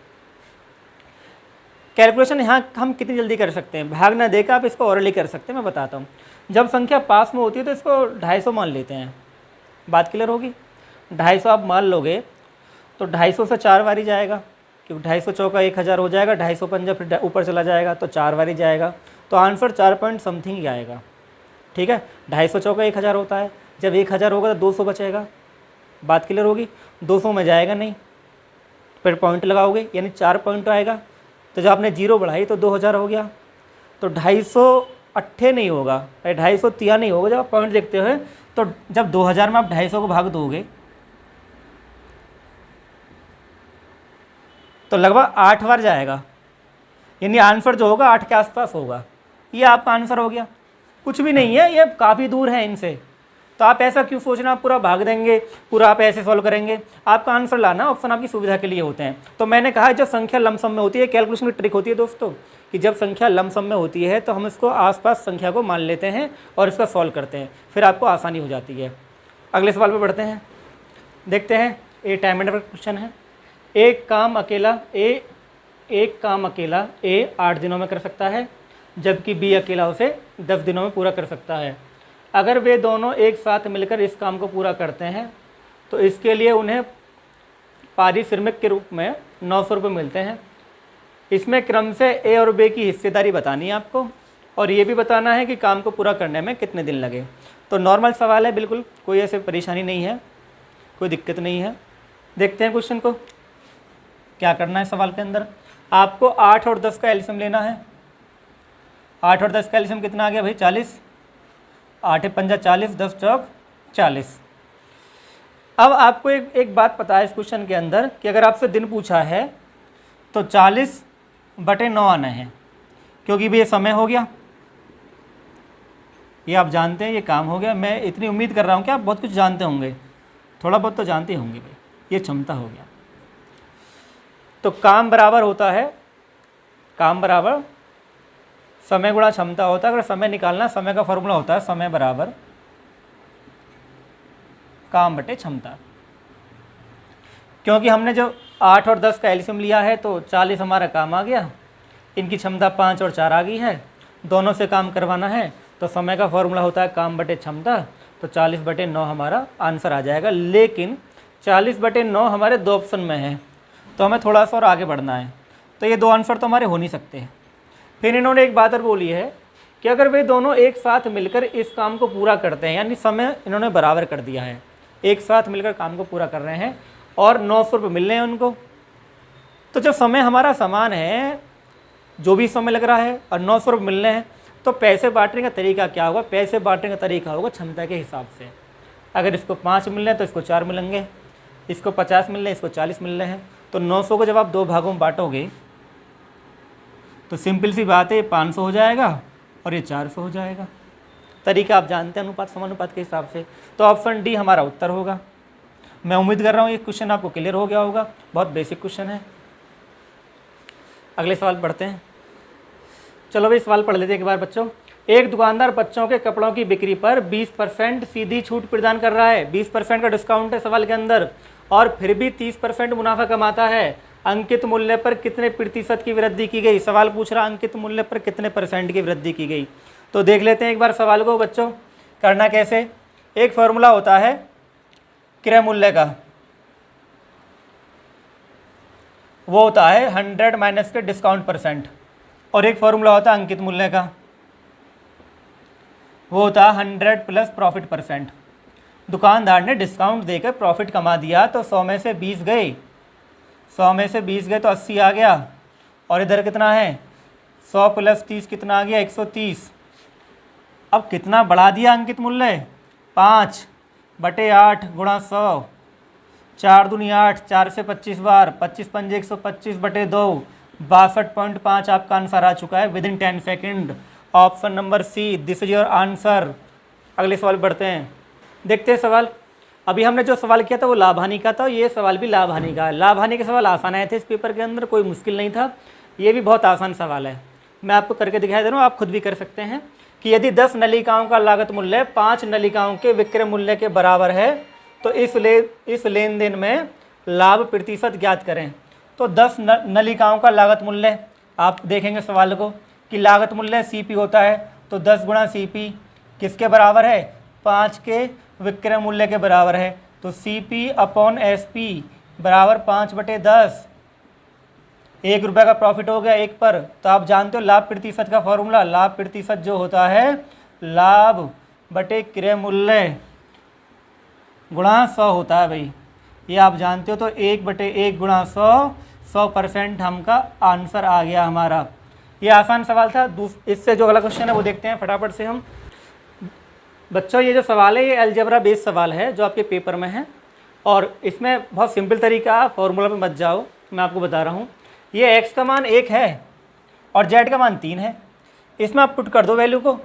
कैलकुलेशन यहाँ हम कितनी जल्दी कर सकते हैं, भाग ना देकर आप इसको ओरली कर सकते हैं। मैं बताता हूँ, जब संख्या पास में होती है तो इसको 250 मान लेते हैं। बात क्लियर होगी? 250 आप मान लोगे तो 250 से 4 बारी जाएगा, क्योंकि 250 चौका 1000 हो जाएगा, 250 पंजा फिर ऊपर चला जाएगा तो 4 बारी जाएगा, तो आंसर 4 पॉइंट समथिंग ही आएगा। ठीक है, 250 चौका 1000 होता है, जब 1000 होगा तो 200 बचेगा। बात क्लियर होगी? 200 में जाएगा नहीं, फिर पॉइंट लगाओगे यानी 4 पॉइंट आएगा, तो जब आपने जीरो बढ़ाई तो 2000 हो गया। तो 250 नहीं होगा, 250 नहीं होगा। जब आप पॉइंट देखते हो तो जब 2000 में आप 250 को भाग दोगे तो लगभग 8 बार जाएगा, यानी आंसर जो होगा 8 के आसपास होगा। ये आपका आंसर हो गया। कुछ भी नहीं है, ये काफ़ी दूर है इनसे। तो आप ऐसा क्यों सोचना आप पूरा भाग देंगे, पूरा आप ऐसे सॉल्व करेंगे। आपका आंसर लाना, ऑप्शन आपकी सुविधा के लिए होते हैं। तो मैंने कहा जब संख्या लमसम में होती है, कैलकुलेशन की ट्रिक होती है दोस्तों, कि जब संख्या लमसम में होती है तो हम इसको आसपास संख्या को मान लेते हैं और इसका सॉल्व करते हैं, फिर आपको आसानी हो जाती है। अगले सवाल पर बढ़ते हैं, देखते हैं। ये टाइम एंड क्वेश्चन है। एक काम अकेला ए 8 दिनों में कर सकता है, जबकि बी अकेला उसे 10 दिनों में पूरा कर सकता है। अगर वे दोनों एक साथ मिलकर इस काम को पूरा करते हैं तो इसके लिए उन्हें पारिश्रमिक के रूप में 900 रुपये मिलते हैं। इसमें क्रम से ए और बी की हिस्सेदारी बतानी है आपको, और ये भी बताना है कि काम को पूरा करने में कितने दिन लगे। तो नॉर्मल सवाल है, बिल्कुल कोई ऐसे परेशानी नहीं है, कोई दिक्कत नहीं है। देखते हैं क्वेश्चन को। क्या करना है सवाल के अंदर, आपको 8 और 10 का एलसीएम लेना है। 8 और 10 का एलसीएम कितना आ गया भाई, 40। 8 पंजा 40, 10 चौक 40। अब आपको एक बात पता है इस क्वेश्चन के अंदर कि अगर आपसे दिन पूछा है तो 40/9 आना है, क्योंकि भी ये समय हो गया, ये आप जानते हैं, ये काम हो गया। मैं इतनी उम्मीद कर रहा हूँ कि आप बहुत कुछ जानते होंगे, थोड़ा बहुत तो जानते होंगे भाई। ये क्षमता हो गया। तो काम बराबर होता है, काम बराबर समय गुणा क्षमता होता है। अगर समय निकालना, समय का फॉर्मूला होता है समय बराबर काम बटे क्षमता। क्योंकि हमने जो 8 और 10 का एलसीएम लिया है तो 40 हमारा काम आ गया, इनकी क्षमता 5 और 4 आ गई है, दोनों से काम करवाना है तो समय का फॉर्मूला होता है काम बटे क्षमता। तो 40/9 हमारा आंसर आ जाएगा। लेकिन 40/9 हमारे 2 ऑप्शन में है, तो हमें थोड़ा सा और आगे बढ़ना है। तो ये 2 आंसर तो हमारे हो नहीं सकते। फिर इन्होंने एक बात और बोली है कि अगर वे दोनों एक साथ मिलकर इस काम को पूरा करते हैं, यानी समय इन्होंने बराबर कर दिया है, एक साथ मिलकर काम को पूरा कर रहे हैं और 900 रुपये मिल रहे हैं उनको। तो जब समय हमारा समान है, जो भी समय लग रहा है, और 900 रुपये मिल रहे हैं, तो पैसे बांटने का तरीका क्या होगा, पैसे बांटने का तरीका होगा क्षमता के हिसाब से। अगर इसको 5 मिल रहे हैं तो इसको 4 मिलेंगे, इसको 50 मिल रहे हैं, इसको 40 मिल रहे हैं। तो 900 को जब आप 2 भागों में बांटोगे तो सिंपल सी बात है, ये 500 हो जाएगा और ये 400 हो जाएगा। तरीका आप जानते हैं, अनुपात समानुपात के हिसाब से। तो ऑप्शन डी हमारा उत्तर होगा। मैं उम्मीद कर रहा हूँ ये क्वेश्चन आपको क्लियर हो गया होगा, बहुत बेसिक क्वेश्चन है। अगले सवाल पढ़ते हैं। चलो भाई सवाल पढ़ लेते हैं एक बार बच्चों। एक दुकानदार बच्चों के कपड़ों की बिक्री पर 20% सीधी छूट प्रदान कर रहा है, 20% का डिस्काउंट है सवाल के अंदर, और फिर भी 30% मुनाफा कमाता है। अंकित मूल्य पर कितने प्रतिशत की वृद्धि की गई। सवाल पूछ रहा अंकित मूल्य पर कितने % की वृद्धि की गई। तो देख लेते हैं एक बार सवाल को बच्चों। करना कैसे, एक फॉर्मूला होता है क्रय मूल्य का, वो होता है 100 माइनस के डिस्काउंट %, और एक फॉर्मूला होता है अंकित मूल्य का, वो होता है 100 प्लस प्रॉफिट %। दुकानदार ने डिस्काउंट देकर प्रॉफिट कमा दिया तो 100 में से 20 गए, 100 में से 20 गए तो 80 आ गया, और इधर कितना है 100 प्लस 30 कितना आ गया 130। अब कितना बढ़ा दिया अंकित मूल्य, 5/8 गुणा 100, 4 दूनी 8, 4 से 25 बार, 25 पंजे 125/2, 62.5 आपका आंसर आ चुका है within 10 second. Option number C, this is your answer. अगले सवाल बढ़ते हैं, देखते हैं सवाल। अभी हमने जो सवाल किया था वो लाभ हानि का था, ये सवाल भी लाभ हानि का है। लाभ हानि के सवाल आसान आए थे इस पेपर के अंदर, कोई मुश्किल नहीं था। ये भी बहुत आसान सवाल है, मैं आपको करके दिखाई दे रहा हूँ, आप खुद भी कर सकते हैं। कि यदि 10 नलिकाओं का लागत मूल्य 5 नलिकाओं के विक्रय मूल्य के बराबर है तो इस लेन देन में लाभ प्रतिशत ज्ञात करें। तो 10 नलिकाओं का लागत मूल्य, आप देखेंगे सवाल को कि लागत मूल्य CP होता है, तो 10 गुणा CP किसके बराबर है, 5 के विक्रय मूल्य के बराबर है। तो CP/SP बराबर 5/10। 1 रुपये का प्रॉफिट हो गया 1 पर। तो आप जानते हो लाभ प्रतिशत का फॉर्मूला, लाभ प्रतिशत जो होता है लाभ बटे क्रय मूल्य गुणा 100 होता है भाई, ये आप जानते हो। तो 1/1 गुणा 100 100% हमका आंसर आ गया हमारा। ये आसान सवाल था। इससे जो अगला क्वेश्चन है वो देखते हैं फटाफट से हम। बच्चों ये जो सवाल है ये अलजेब्रा बेस्ड सवाल है जो आपके पेपर में है, और इसमें बहुत सिंपल तरीका, फॉर्मूला पे मत जाओ, मैं आपको बता रहा हूँ। ये x का मान 1 है और z का मान 3 है। इसमें आप पुट कर दो वैल्यू को।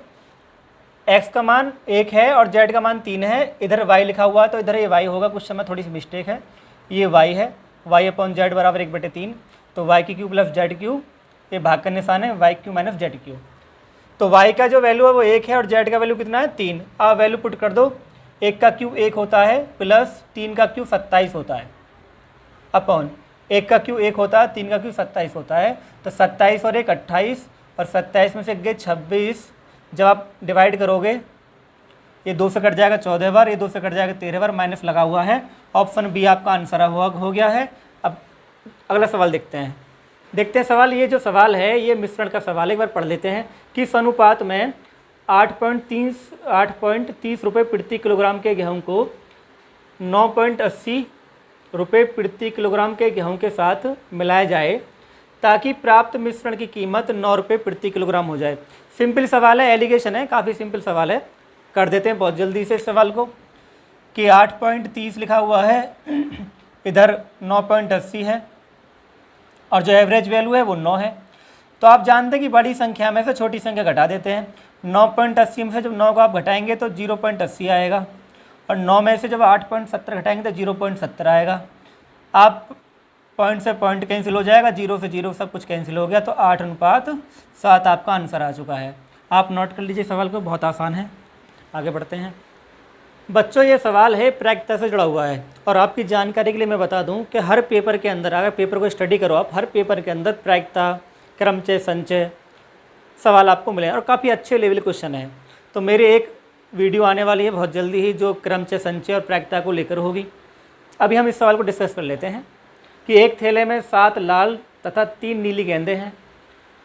x का मान 1 है और z का मान 3 है। इधर y लिखा हुआ है तो इधर ये y होगा, कुछ समय थोड़ी सी मिस्टेक है, ये y है। y अपॉन z बराबर 1/3, तो y की क्यू प्लस z क्यू, ये भाग का निशान है, y Q minus z Q. तो y का जो वैल्यू है वो 1 है और z का वैल्यू कितना है 3। आप वैल्यू पुट कर दो। 1 का क्यू 1 होता है प्लस 3 का क्यू 27 होता है, अपॉन 1 का क्यू 1 होता है, 3 का क्यू 27 होता है। तो 27 और 1 28, और 27 में से गए 26। जब आप डिवाइड करोगे ये 2 से कट जाएगा 14 बार, ये 2 से कट जाएगा 13 बार, माइनस लगा हुआ है। ऑप्शन बी आपका आंसर हो गया है। अब अगला सवाल देखते हैं सवाल। ये जो सवाल है ये मिश्रण का सवाल है, एक बार पढ़ लेते हैं। किस अनुपात में 8.30 रुपये प्रति किलोग्राम के गेहूं को 9.80 रुपये प्रति किलोग्राम के गेहूं के साथ मिलाया जाए ताकि प्राप्त मिश्रण की कीमत 9 रुपये प्रति किलोग्राम हो जाए। सिंपल सवाल है, एलिगेशन है, काफ़ी सिंपल सवाल है। कर देते हैं बहुत जल्दी से इस सवाल को कि 8.30 लिखा हुआ है, इधर 9.80 है, और जो एवरेज वैल्यू है वो 9 है। तो आप जानते हैं कि बड़ी संख्या में से छोटी संख्या घटा देते हैं। 9.80 में से जब 9 को आप घटाएंगे तो 0.80 आएगा, और 9 में से जब 8.70 घटाएंगे तो 0.70 आएगा। आप पॉइंट से पॉइंट कैंसिल हो जाएगा, 0 से 0 सब कुछ कैंसिल हो गया, तो 8:7 आपका आंसर आ चुका है। आप नोट कर लीजिए सवाल को, बहुत आसान है। आगे बढ़ते हैं बच्चों। ये सवाल है प्रायिकता से जुड़ा हुआ है, और आपकी जानकारी के लिए मैं बता दूं कि हर पेपर के अंदर, अगर पेपर को स्टडी करो आप, हर पेपर के अंदर प्रायिकता, क्रमचय, संचय सवाल आपको मिले, और काफ़ी अच्छे लेवल क्वेश्चन है। तो मेरे एक वीडियो आने वाली है बहुत जल्दी ही जो क्रमचय, संचय और प्रायिकता को लेकर होगी। अभी हम इस सवाल को डिस्कस कर लेते हैं कि एक थैले में 7 लाल तथा 3 नीली गेंदें हैं।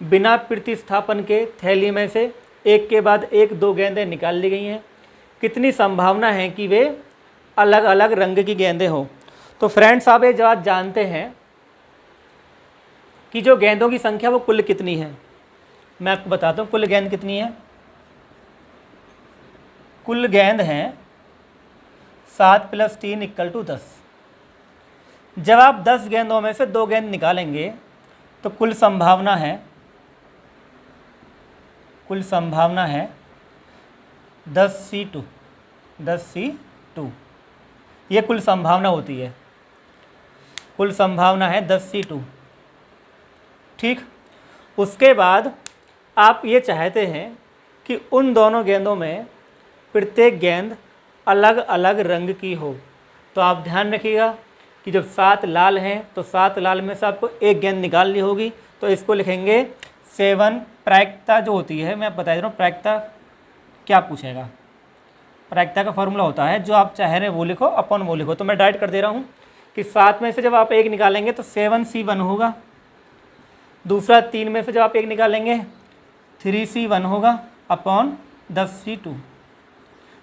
बिना प्रतिस्थापन के थैली में से एक के बाद एक 2 गेंदें निकाल ली गई हैं। कितनी संभावना है कि वे अलग अलग रंग की गेंदें हों? तो फ्रेंड्स आप ये जवाब जानते हैं कि जो गेंदों की संख्या वो कुल कितनी है। मैं आपको बताता हूँ कुल गेंद कितनी है। कुल गेंद हैं 7 + 3 = 10। जब आप 10 गेंदों में से 2 गेंद निकालेंगे तो कुल संभावना है 10C2। ये कुल संभावना होती है, कुल संभावना है 10C2। ठीक, उसके बाद आप ये चाहते हैं कि उन दोनों गेंदों में प्रत्येक गेंद अलग अलग रंग की हो। तो आप ध्यान रखिएगा कि जब 7 लाल हैं तो 7 लाल में से आपको एक गेंद निकालनी होगी, तो इसको लिखेंगे 7। प्रायिकता जो होती है, मैं बता दे रहा हूँ प्रायिकता क्या पूछेगा। प्रायिकता का फॉर्मूला होता है जो आप चाह रहे हैं वो लिखो, अपॉन वो लिखो। तो मैं डायरेक्ट कर दे रहा हूँ कि 7 में से जब आप एक निकालेंगे तो 7C1 होगा। दूसरा 3 में से जब आप एक निकालेंगे 3C1 होगा, अपॉन 10C2।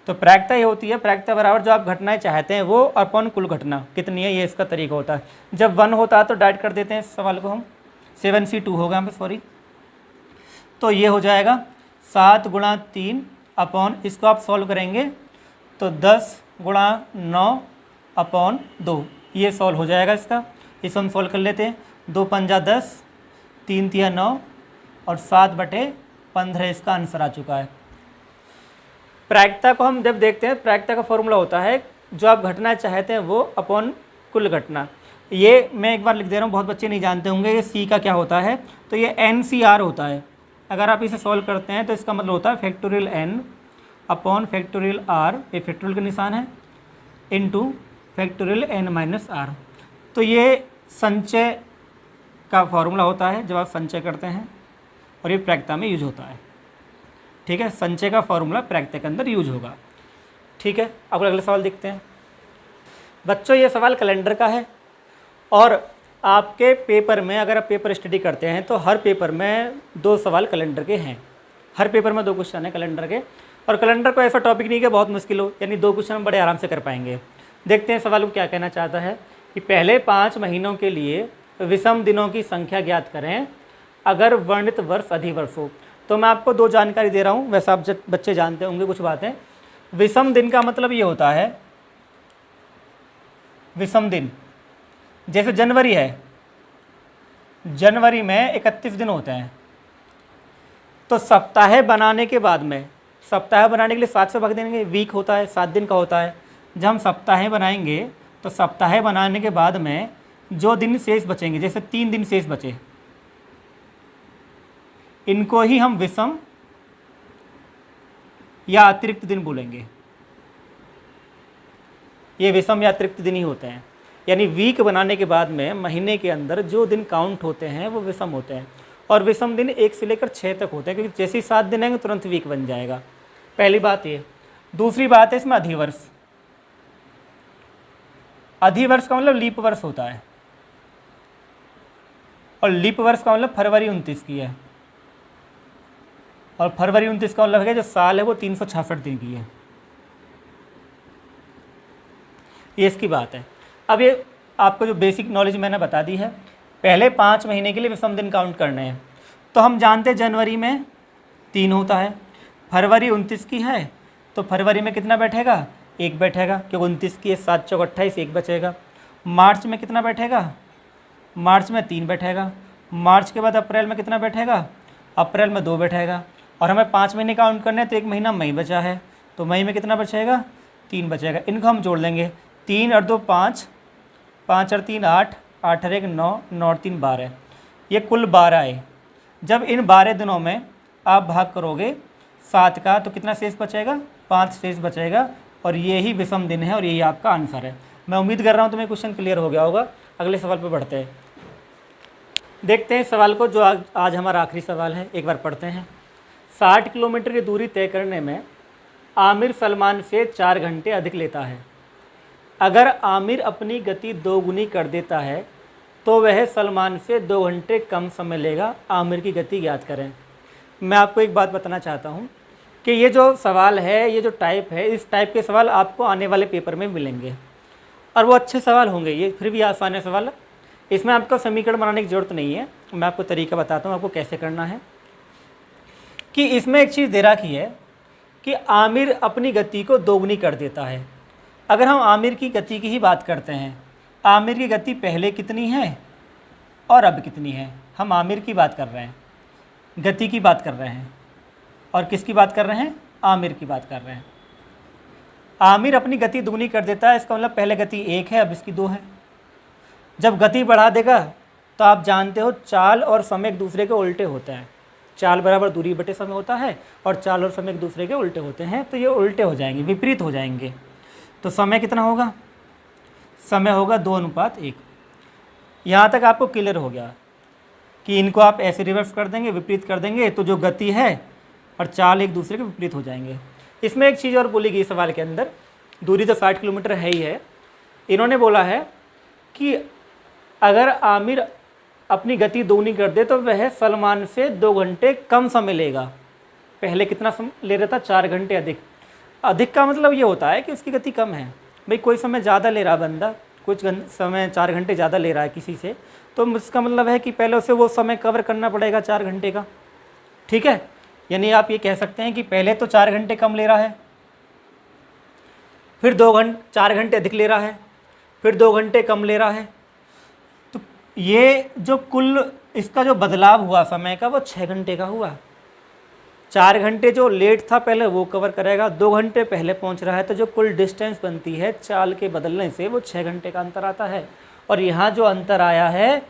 तो प्रायिकता ये होती है, प्रायिकता बराबर जो आप घटनाएं चाहते हैं वो अपॉन कुल घटना कितनी है, ये इसका तरीका होता है। जब 1 होता है तो डायरेक्ट कर देते हैं इस सवाल को हम, 7C2 होगा हमें, सॉरी। तो ये हो जाएगा 7 × 3 अपॉन, इसको आप सॉल्व करेंगे तो 10 × 9 अपॉन 2, ये सॉल्व हो जाएगा इसका। इसको हम सॉल्व कर लेते हैं। 2 पंजा 10, 3 तिया 9 और 7/15 इसका आंसर आ चुका है। प्रायिकता को हम जब देखते हैं, प्रायिकता का फॉर्मूला होता है जो आप घटना चाहते हैं वो अपॉन कुल घटना। ये मैं एक बार लिख दे रहा हूँ, बहुत बच्चे नहीं जानते होंगे ये सी का क्या होता है। तो ये NCR होता है। अगर आप इसे सॉल्व करते हैं तो इसका मतलब होता है factorial N upon factorial R, ये फैक्टोरियल का निशान है, इंटू फैक्टोरियल N - R। तो ये संचय का फॉर्मूला होता है जब आप संचय करते हैं, और ये प्रायिकता में यूज होता है। ठीक है, संचय का फॉर्मूला प्रायिकता के अंदर यूज होगा। ठीक है, अब अगला सवाल देखते हैं बच्चों। ये सवाल कैलेंडर का है, और आपके पेपर में अगर आप पेपर स्टडी करते हैं तो हर पेपर में 2 सवाल कैलेंडर के हैं। हर पेपर में 2 क्वेश्चन हैं कैलेंडर के, और कैलेंडर को ऐसा टॉपिक नहीं कि बहुत मुश्किल हो, यानी 2 क्वेश्चन हम बड़े आराम से कर पाएंगे। देखते हैं सवाल को क्या कहना चाहता है कि पहले 5 महीनों के लिए विषम दिनों की संख्या ज्ञात करें अगर वर्णित वर्ष अधिवर्ष हो। तो मैं आपको दो जानकारी दे रहा हूँ, वैसे आप बच्चे जानते होंगे कुछ बातें। विषम दिन का मतलब ये होता है, विषम दिन जैसे जनवरी है, जनवरी में 31 दिन होते हैं। तो सप्ताह बनाने के बाद में, सप्ताह बनाने के लिए 7 से भाग देंगे, वीक होता है 7 दिन का होता है। जब हम सप्ताह बनाएंगे तो सप्ताह बनाने के बाद में जो दिन शेष बचेंगे, जैसे 3 दिन शेष बचे, इनको ही हम विषम या अतिरिक्त दिन बोलेंगे। ये विषम या अतिरिक्त दिन ही होते हैं। यानी वीक बनाने के बाद में महीने के अंदर जो दिन काउंट होते हैं वो विषम होते हैं। और विषम दिन 1 से लेकर 6 तक होते हैं, क्योंकि जैसे ही 7 दिन आएंगे तुरंत वीक बन जाएगा। पहली बात ये। दूसरी बात है इसमें अधिवर्ष। अधिवर्ष का मतलब लीप वर्ष होता है, और लीप वर्ष का मतलब फरवरी 29 की है, और फरवरी 29 का मतलब है जो साल है वो 366 दिन की है। ये इसकी बात है। अब ये आपको जो बेसिक नॉलेज मैंने बता दी है। पहले 5 महीने के लिए विषम दिन काउंट करने हैं। तो हम जानते हैं जनवरी में 3 होता है, फरवरी 29 की है तो फरवरी में कितना बैठेगा, 1 बैठेगा, क्योंकि 29 की है, 7 चौक 28, 1 बचेगा। मार्च में कितना बैठेगा, मार्च में 3 बैठेगा। मार्च के बाद अप्रैल में कितना बैठेगा, अप्रैल में 2 बैठेगा। और हमें 5 महीने काउंट करने हैं तो 1 महीना मई बचा है, तो मई में कितना बचेगा, 3 बचेगा। इनको हम जोड़ लेंगे, 3 और 2 5, 5 और 3 8, 8 और 1 9, 9 और 3 12, ये कुल 12 है। जब इन 12 दिनों में आप भाग करोगे 7 का तो कितना शेष बचेगा, 5 शेष बचेगा। और ये ही विषम दिन है और यही आपका आंसर है। मैं उम्मीद कर रहा हूँ तुम्हें क्वेश्चन क्लियर हो गया होगा। अगले सवाल पर बढ़ते हैं, देखते हैं सवाल को, जो आज हमारा आखिरी सवाल है। एक बार पढ़ते हैं। 60 किलोमीटर की दूरी तय करने में आमिर सलमान से 4 घंटे अधिक लेता है। अगर आमिर अपनी गति 2 गुनी कर देता है तो वह सलमान से 2 घंटे कम समय लेगा। आमिर की गति ज्ञात करें। मैं आपको एक बात बताना चाहता हूँ कि ये जो सवाल है, ये जो टाइप है, इस टाइप के सवाल आपको आने वाले पेपर में मिलेंगे और वो अच्छे सवाल होंगे। ये फिर भी आसान है सवाल, इसमें आपको समीकरण बनाने की ज़रूरत नहीं है। मैं आपको तरीका बताता हूँ आपको कैसे करना है। कि इसमें एक चीज़ दे रखी है कि आमिर अपनी गति को 2 गुनी कर देता है। अगर हम आमिर की गति की ही बात करते हैं, आमिर की गति पहले कितनी है और अब कितनी है, हम आमिर की बात कर रहे हैं, गति की बात कर रहे हैं। और किसकी बात कर रहे हैं, आमिर की बात कर रहे हैं। आमिर अपनी गति दुगनी कर देता है, इसका मतलब पहले गति 1 है, अब इसकी 2 है। जब गति बढ़ा देगा तो आप जानते हो चाल और समय एक दूसरे के उल्टे होते हैं। चाल बराबर दूरी बटे समय होता है और चाल और समय एक दूसरे के उल्टे होते हैं, तो ये उल्टे हो जाएंगे, विपरीत हो जाएंगे। तो समय कितना होगा, समय होगा 2:1। यहाँ तक आपको क्लियर हो गया कि इनको आप ऐसे रिवर्स कर देंगे, विपरीत कर देंगे, तो जो गति है और चाल एक दूसरे के विपरीत हो जाएंगे। इसमें एक चीज़ और बोली गई सवाल के अंदर, दूरी तो 60 किलोमीटर है ही है। इन्होंने बोला है कि अगर आमिर अपनी गति दोगुनी कर दे तो वह सलमान से 2 घंटे कम समय लेगा। पहले कितना समय ले रहा था, 4 घंटे अधिक। अधिक का मतलब ये होता है कि उसकी गति कम है। भाई कोई समय ज़्यादा ले रहा बंदा, कुछ समय 4 घंटे ज़्यादा ले रहा है किसी से, तो इसका मतलब है कि पहले उसे वो समय कवर करना पड़ेगा 4 घंटे का। ठीक है, यानी आप ये कह सकते हैं कि पहले तो 4 घंटे कम ले रहा है, फिर 4 घंटे अधिक ले रहा है, फिर 2 घंटे कम ले रहा है। तो ये जो कुल इसका जो बदलाव हुआ समय का वो 6 घंटे का हुआ। 4 घंटे जो लेट था पहले वो कवर करेगा, 2 घंटे पहले पहुंच रहा है, तो जो कुल डिस्टेंस बनती है चाल के बदलने से वो 6 घंटे का अंतर आता है। और यहाँ जो अंतर आया है,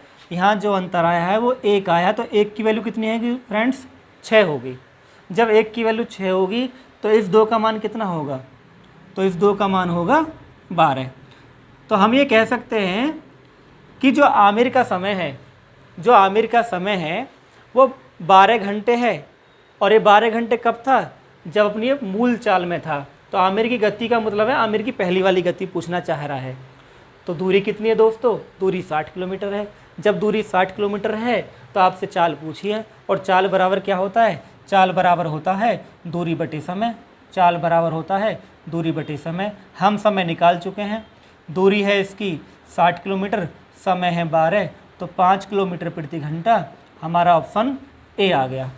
वो 1 आया, तो 1 की वैल्यू कितनी है फ्रेंड्स, 6 होगी। जब 1 की वैल्यू 6 होगी तो इस 2 का मान कितना होगा, तो इस 2 का मान होगा 12। तो हम ये कह सकते हैं कि जो आमिर का समय है वो 12 घंटे है। और ये 12 घंटे कब था, जब अपनी मूल चाल में था। तो आमिर की गति का मतलब है आमिर की पहली वाली गति पूछना चाह रहा है। तो दूरी कितनी है दोस्तों, दूरी 60 किलोमीटर है। जब दूरी 60 किलोमीटर है तो आपसे चाल पूछिए, और चाल बराबर क्या होता है, चाल बराबर होता है दूरी बटे समय। चाल बराबर होता है दूरी बटे समय। हम समय निकाल चुके हैं, दूरी है इसकी 60 किलोमीटर, समय है 12, तो 5 किलोमीटर प्रति घंटा हमारा ऑप्शन ए आ गया।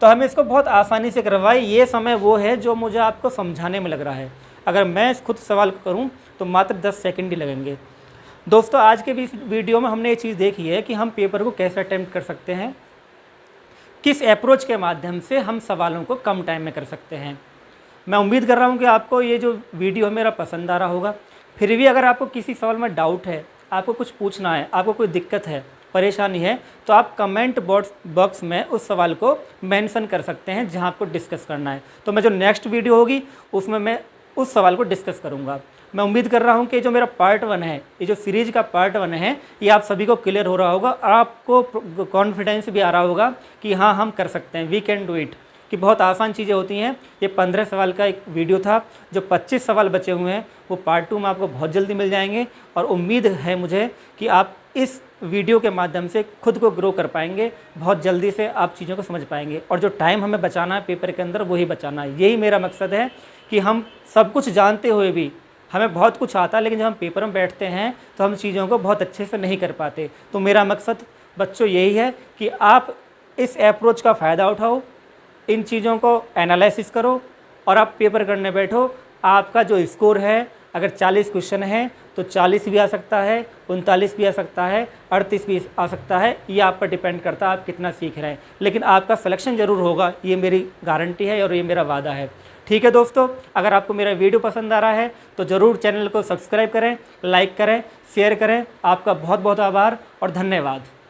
तो हमें इसको बहुत आसानी से करवाए, ये समय वो है जो मुझे आपको समझाने में लग रहा है। अगर मैं खुद सवाल करूं तो मात्र 10 सेकंड ही लगेंगे। दोस्तों आज के भी वीडियो में हमने ये चीज़ देखी है कि हम पेपर को कैसे अटेम्प्ट कर सकते हैं, किस अप्रोच के माध्यम से हम सवालों को कम टाइम में कर सकते हैं। मैं उम्मीद कर रहा हूँ कि आपको ये जो वीडियो मेरा पसंद आ रहा होगा। फिर भी अगर आपको किसी सवाल में डाउट है, आपको कुछ पूछना है, आपको कोई दिक्कत है, परेशानी है, तो आप कमेंट बॉक्स में उस सवाल को मेंशन कर सकते हैं जहां आपको डिस्कस करना है। तो मैं जो नेक्स्ट वीडियो होगी उसमें मैं उस सवाल को डिस्कस करूंगा। मैं उम्मीद कर रहा हूं कि जो मेरा पार्ट 1 है, ये जो सीरीज़ का पार्ट 1 है, ये आप सभी को क्लियर हो रहा होगा और आपको कॉन्फिडेंस भी आ रहा होगा कि हाँ हम कर सकते हैं, वी कैन डू इट, कि बहुत आसान चीज़ें होती हैं। ये 15 सवाल का एक वीडियो था। जो 25 सवाल बचे हुए हैं वो पार्ट 2 में आपको बहुत जल्दी मिल जाएंगे और उम्मीद है मुझे कि आप इस वीडियो के माध्यम से खुद को ग्रो कर पाएंगे, बहुत जल्दी से आप चीज़ों को समझ पाएंगे। और जो टाइम हमें बचाना है पेपर के अंदर, वही बचाना है। यही मेरा मकसद है कि हम सब कुछ जानते हुए भी हमें बहुत कुछ आता है, लेकिन जब हम पेपर में बैठते हैं तो हम चीज़ों को बहुत अच्छे से नहीं कर पाते। तो मेरा मकसद बच्चों यही है कि आप इस अप्रोच का फ़ायदा उठाओ, इन चीज़ों को एनालिसिस करो और आप पेपर करने बैठो। आपका जो स्कोर है, अगर 40 क्वेश्चन है तो 40 भी आ सकता है, 39 भी आ सकता है, 38 भी आ सकता है। ये आप पर डिपेंड करता है आप कितना सीख रहे हैं, लेकिन आपका सिलेक्शन ज़रूर होगा, ये मेरी गारंटी है और ये मेरा वादा है। ठीक है दोस्तों, अगर आपको मेरा वीडियो पसंद आ रहा है तो ज़रूर चैनल को सब्सक्राइब करें, लाइक करें, शेयर करें। आपका बहुत बहुत आभार और धन्यवाद।